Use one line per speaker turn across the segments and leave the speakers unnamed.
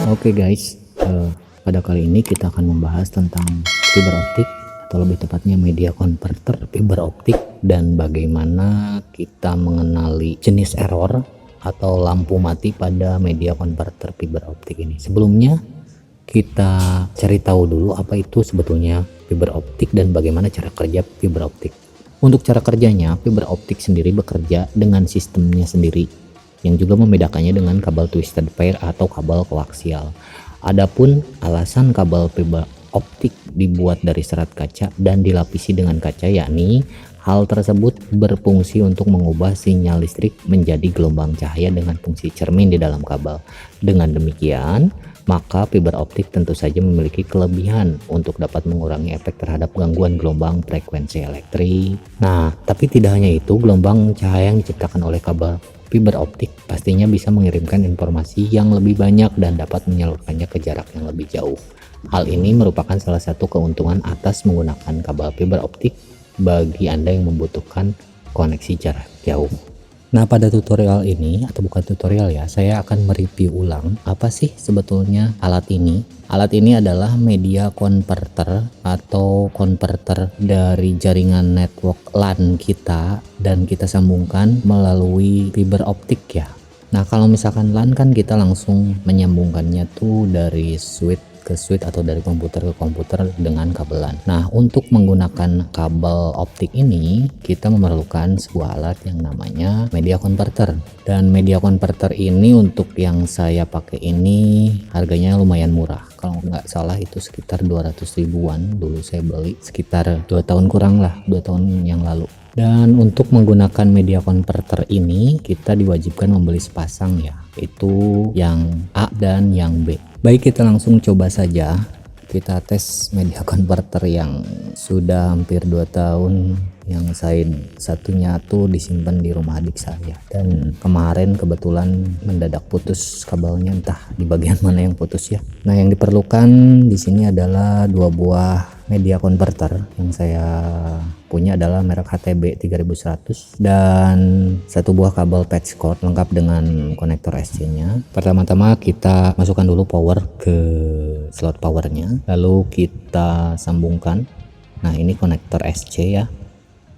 Oke guys, pada kali ini kita akan membahas tentang fiber optik atau lebih tepatnya media converter fiber optik dan bagaimana kita mengenali jenis error atau lampu mati pada media converter fiber optik ini. Sebelumnya kita cari tahu dulu apa itu sebetulnya fiber optik dan bagaimana cara kerja fiber optik. Untuk cara kerjanya, fiber optik sendiri bekerja dengan sistemnya sendiri, yang juga membedakannya dengan kabel twisted pair atau kabel koaksial. Adapun alasan kabel fiber optik dibuat dari serat kaca dan dilapisi dengan kaca, yakni hal tersebut berfungsi untuk mengubah sinyal listrik menjadi gelombang cahaya dengan fungsi cermin di dalam kabel. Dengan demikian, maka fiber optik tentu saja memiliki kelebihan untuk dapat mengurangi efek terhadap gangguan gelombang frekuensi elektrik. Nah, tapi tidak hanya itu, gelombang cahaya yang diciptakan oleh kabel fiber optik pastinya bisa mengirimkan informasi yang lebih banyak dan dapat menyalurkannya ke jarak yang lebih jauh. Hal ini merupakan salah satu keuntungan atas menggunakan kabel fiber optik bagi Anda yang membutuhkan koneksi jarak jauh. Nah, pada tutorial ini, atau bukan tutorial ya, saya akan mereview ulang apa sih sebetulnya alat ini. Alat ini adalah media converter atau konverter dari jaringan network LAN kita dan kita sambungkan melalui fiber optik ya. Nah, kalau misalkan LAN kan kita langsung menyambungkannya tuh dari switch ke switch atau dari komputer ke komputer dengan kabel LAN. Nah, untuk menggunakan kabel optik ini kita memerlukan sebuah alat yang namanya media converter. Dan media converter ini untuk yang saya pakai ini harganya lumayan murah. Kalau nggak salah itu sekitar 200 ribuan dulu saya beli, sekitar 2 tahun kurang lah, 2 tahun yang lalu. Dan untuk menggunakan media converter ini kita diwajibkan membeli sepasang ya, itu yang A dan yang B. Baik, kita langsung coba saja. Kita tes media converter yang sudah hampir 2 tahun, yang satunya tuh disimpan di rumah adik saya, dan kemarin kebetulan mendadak putus kabelnya, entah di bagian mana yang putus ya. Nah, yang diperlukan di sini adalah 2 buah media converter. Yang saya punya adalah merek HTB 3100 dan 1 buah kabel patch cord lengkap dengan konektor SC nya. Pertama-tama kita masukkan dulu power ke slot powernya, lalu kita sambungkan. Nah, ini konektor SC ya,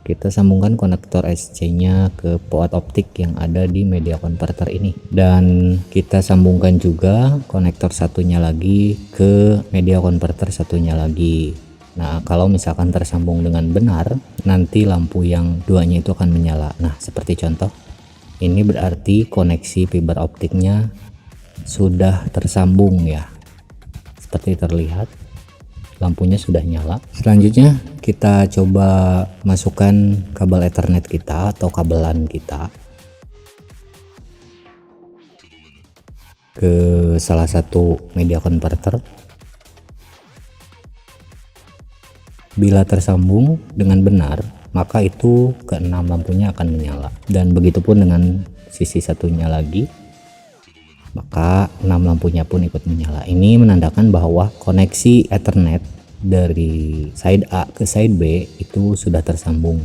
kita sambungkan konektor SC nya ke port optik yang ada di media converter ini, dan kita sambungkan juga konektor satunya lagi ke media converter satunya lagi. Nah, kalau misalkan tersambung dengan benar, nanti lampu yang duanya itu akan menyala. Nah, seperti contoh ini berarti koneksi fiber optiknya sudah tersambung ya, seperti terlihat lampunya sudah nyala. Selanjutnya kita coba masukkan kabel Ethernet kita atau kabel LAN kita ke salah satu media converter. Bila tersambung dengan benar, maka itu keenam lampunya akan menyala, dan begitupun dengan sisi satunya lagi, maka 6 lampunya pun ikut menyala. Ini menandakan bahwa koneksi Ethernet dari side A ke side B itu sudah tersambung,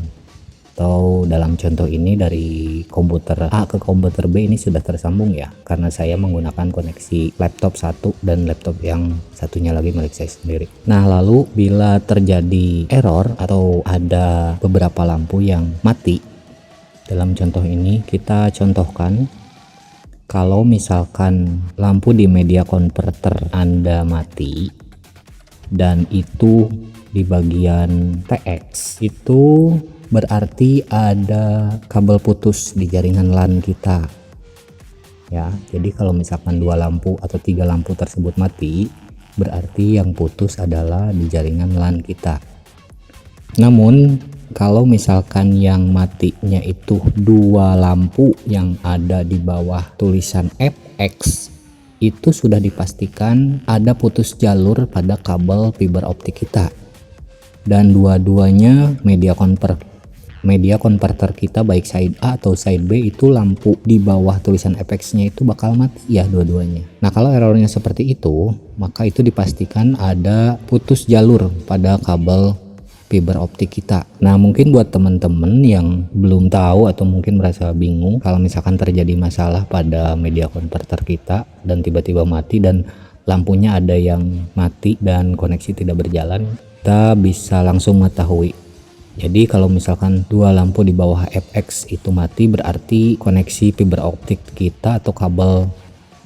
atau dalam contoh ini dari komputer A ke komputer B ini sudah tersambung ya, karena saya menggunakan koneksi laptop satu dan laptop yang satunya lagi milik saya sendiri. Nah, lalu bila terjadi error atau ada beberapa lampu yang mati, dalam contoh ini kita contohkan kalau misalkan lampu di media converter Anda mati dan itu di bagian TX, itu berarti ada kabel putus di jaringan LAN kita ya. Jadi kalau misalkan 2 lampu atau 3 lampu tersebut mati, berarti yang putus adalah di jaringan LAN kita. Namun kalau misalkan yang matinya itu 2 lampu yang ada di bawah tulisan FX, itu sudah dipastikan ada putus jalur pada kabel fiber optik kita, dan dua-duanya media converter kita baik side A atau side B itu lampu di bawah tulisan FX nya itu bakal mati ya dua-duanya. Nah, kalau errornya seperti itu, maka itu dipastikan ada putus jalur pada kabel fiber optik kita. Nah, mungkin buat teman-teman yang belum tahu atau mungkin merasa bingung kalau misalkan terjadi masalah pada media converter kita dan tiba-tiba mati dan lampunya ada yang mati dan koneksi tidak berjalan, kita bisa langsung mengetahui. Jadi kalau misalkan dua lampu di bawah FX itu mati, berarti koneksi fiber optik kita atau kabel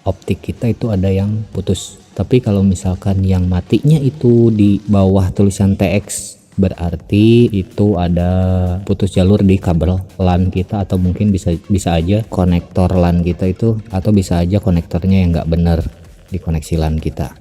optik kita itu ada yang putus. Tapi kalau misalkan yang matinya itu di bawah tulisan TX, berarti itu ada putus jalur di kabel LAN kita, atau mungkin bisa aja konektor LAN kita itu, atau bisa aja konektornya yang nggak bener di koneksi LAN kita.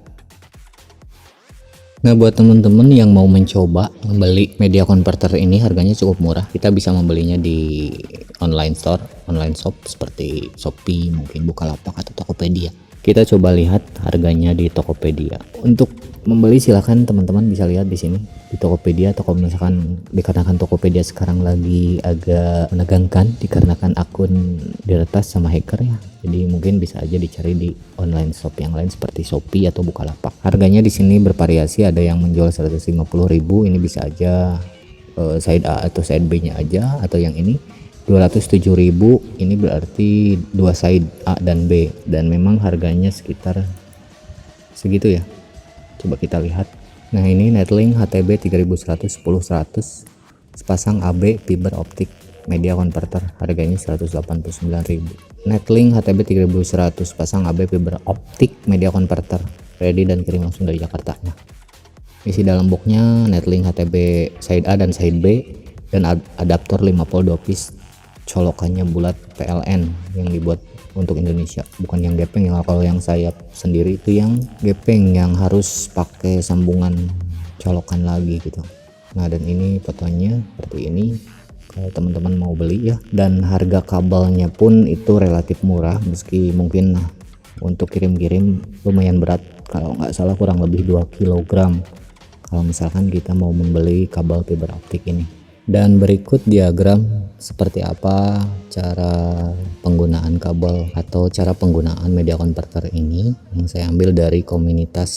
Nah, buat teman-teman yang mau mencoba membeli media converter ini, harganya cukup murah. Kita bisa membelinya di online shop seperti Shopee, mungkin Bukalapak atau Tokopedia. Kita coba lihat harganya di Tokopedia. Untuk membeli silahkan teman-teman bisa lihat di sini di Tokopedia, atau kalau misalkan dikarenakan Tokopedia sekarang lagi agak menegangkan dikarenakan akun diretas sama hacker ya. Jadi mungkin bisa aja dicari di online shop yang lain seperti Shopee atau Bukalapak. Harganya di sini bervariasi, ada yang menjual 150.000, ini bisa aja side A atau side B-nya aja, atau yang ini 207.000, ini berarti dua side A dan B, dan memang harganya sekitar segitu ya. Coba kita lihat. Nah, ini Netlink HTB 3100 10.100 sepasang AB fiber optik media converter, harganya 189.000. Netlink HTB 3100 pasang AB fiber optik media converter, ready dan kirim langsung dari Jakarta. Nah, isi dalam boxnya Netlink HTB side A dan side B, dan adaptor 5 volt 2 piece, colokannya bulat PLN yang dibuat untuk Indonesia, bukan yang gepeng. Yang kalau yang saya sendiri itu yang gepeng yang harus pakai sambungan colokan lagi gitu. Nah, dan ini fotonya seperti ini kalau teman-teman mau beli ya. Dan harga kabelnya pun itu relatif murah, meski mungkin untuk kirim-kirim lumayan berat, kalau nggak salah kurang lebih 2 kg kalau misalkan kita mau membeli kabel fiber optik ini. Dan berikut diagram seperti apa cara penggunaan kabel atau cara penggunaan media converter ini yang saya ambil dari komunitas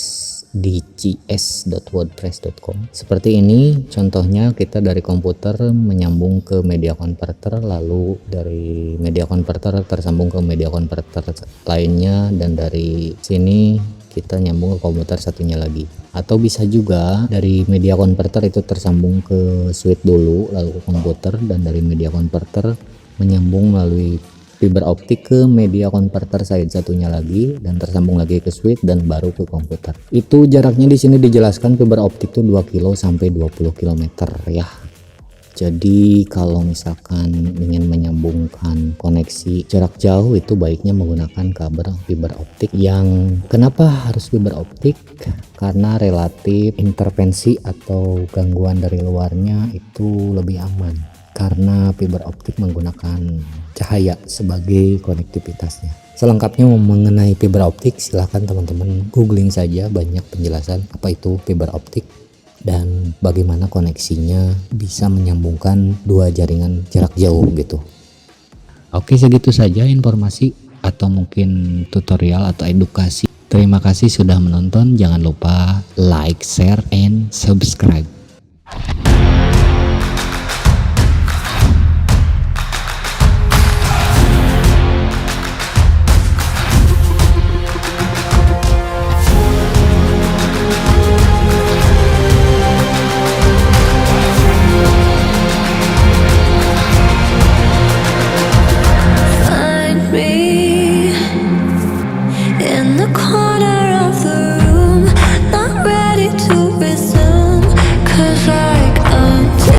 dcs.wordpress.com. Seperti ini contohnya, kita dari komputer menyambung ke media converter, lalu dari media converter tersambung ke media converter lainnya, dan dari sini kita nyambung ke komputer satunya lagi. Atau bisa juga dari media converter itu tersambung ke switch dulu, lalu ke komputer, dan dari media converter menyambung melalui fiber optik ke media converter side satunya lagi, dan tersambung lagi ke switch dan baru ke komputer. Itu jaraknya di sini dijelaskan fiber optik itu 2 kilo sampai 20 km ya. Jadi kalau misalkan ingin menyambungkan koneksi jarak jauh, itu baiknya menggunakan kabel fiber optik. Yang kenapa harus fiber optik? Karena relatif intervensi atau gangguan dari luarnya itu lebih aman, karena fiber optik menggunakan cahaya sebagai konektivitasnya. Selengkapnya mengenai fiber optik silahkan teman-teman googling saja, banyak penjelasan apa itu fiber optik dan bagaimana koneksinya bisa menyambungkan dua jaringan jarak jauh gitu. Oke, segitu saja informasi atau mungkin tutorial atau edukasi. Terima kasih sudah menonton, jangan lupa like, share, and subscribe.